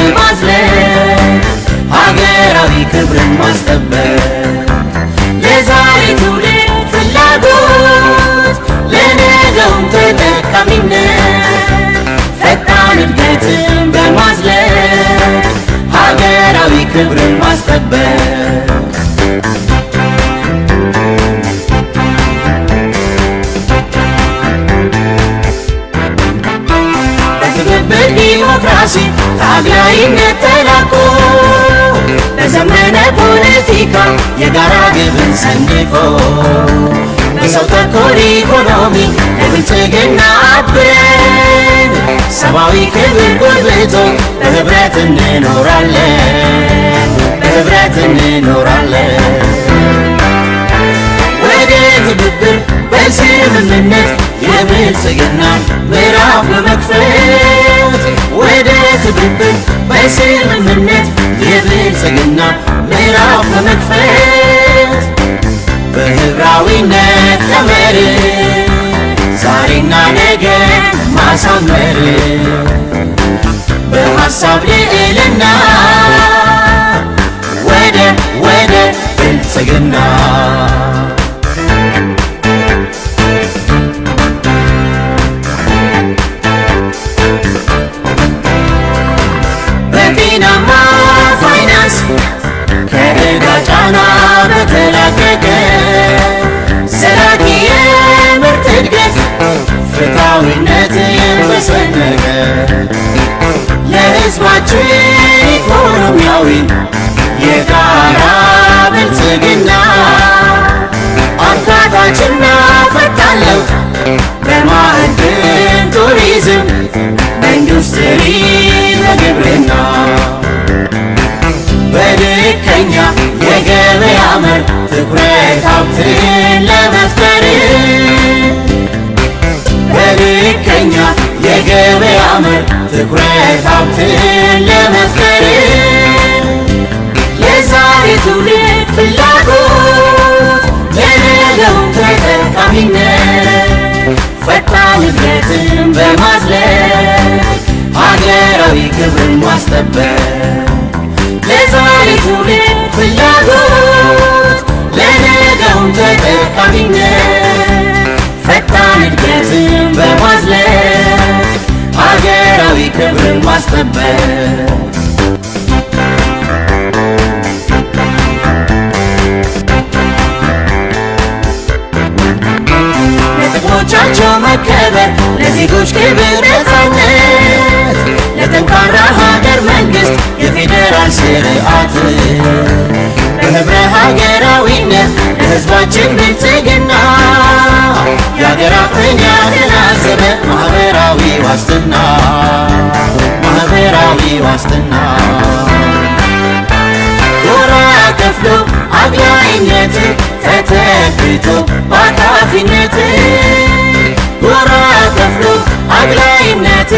በማዝለቅ ሀገራዊ ክብርን ማስጠበቅ ለዛሬ ትውልድ ፍላጎት ለነገውም ተጠቃሚነት ፈጣን እድገትን በማዝለቅ ሀገራዊ ክብርን ማስጠበቅ በትብብር ዲሞክራሲ ታግላይነት ተላቆ በዘመነ ፖለቲካ የጋራ ግብን ሰንቆ በሰው ተኮር ኢኮኖሚ ለብልጽግና አብረን ሰብአዊ ክብር ጎልብቶ በህብረት እንኖራለን በህብረት እንኖራለን ወደ ትብብር በስምምነት የብልጽግና ምዕራፍ በመክፈት ወደ ትብብር በስምምነት የብልጽግና ምዕራፍ በመክፈት በህብራዊነት ቀመር ዛሬና ነገ ማሳመር በሐሳብ ልዕልና ወደ ብልጽግና በጤናማ ፋይናንስ ከዕዳ ጫና በተላቀቀ ዘላቂ የምርት እድገት ፍትሃዊነት የመሰነቀ ለሕዝባችን ኢኮኖሚያዊ የጋራ ብልጽግና አካታችና ፈጣን ለውጥ በማዕድን ቱሪዝም በኢንዱስትሪ በግብርና በልከኛ የገበያ መር ትኩረት ሀብትን ለመፍጠር በልከኛ የገበያ መር ትኩረት ሀብትን ለመፍጠር የዛሬ ትውልድ ፍላጎት ለነገውም ተጠቃሚነት ፈጣን እድገትን በማዝለቅ ሀገራዊ ክብርን ማስጠበቅ ለዛሬ ትውልድ ፍላጎት ለነገውም ተጠቃሚነት ፈጣን እድገትን በማዝለቅ ሀገራዊ ክብርን ማስጠበቅ ለጥቅሞቻቸው መከበር ለዜጎች ክብር ነፃነት ለጠንካራ ሀገር መንግስት የፌዴራል ስርዓት በህብረ ሀገራዊነት ለህዝባችን ብልጽግና የሀገር አቅምን ያገናዘበ ማህበራዊ ዋስትና ጎራ ከፍሎ አግላይነት ተተክቶ በአካፊነት ጎራ ከፍሎ አግላይነት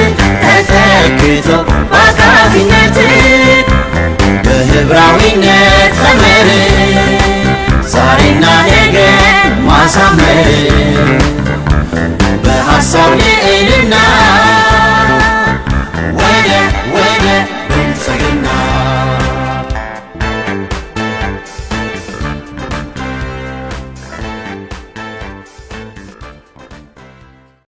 ተተክቶ በአካፊነት በህብራዊነት ቀመር ዛሬና ነገ ማሳመር